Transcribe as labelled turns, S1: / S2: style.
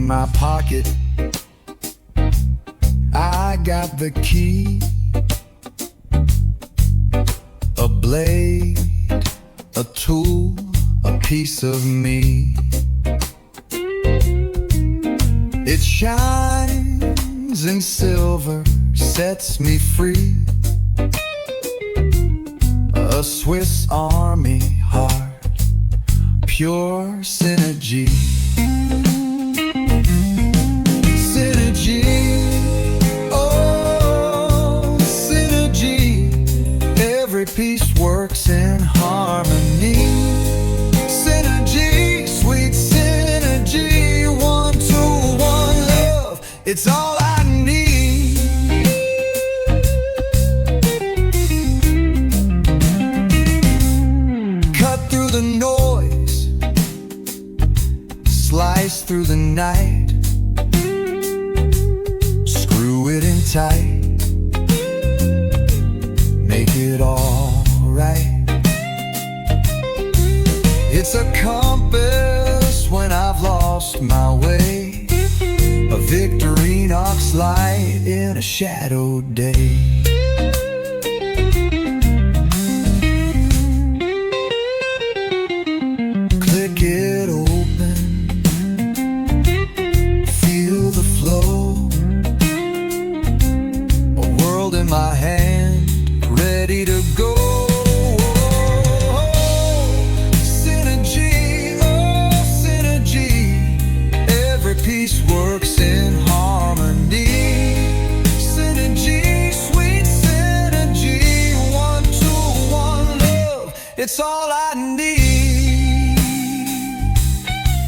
S1: my pocket. I got the key, a blade, a tool, a piece of me. It shines in silver, sets me free. A Swiss Army heart, pure synergy. Synergy, oh, synergy. Every piece works in harmony. Synergy, sweet synergy. 1, 2, 1, love, it's all I need. The noise, slice through the night, screw it in tight, make it all right. It's a compass when I've lost my way, a victorinox light in a shadowed day. It open, feel the flow, a world in my hand, ready to go. Synergy, oh synergy, every piece works in harmony. Synergy, sweet synergy, 1, 2, 1, love, it's all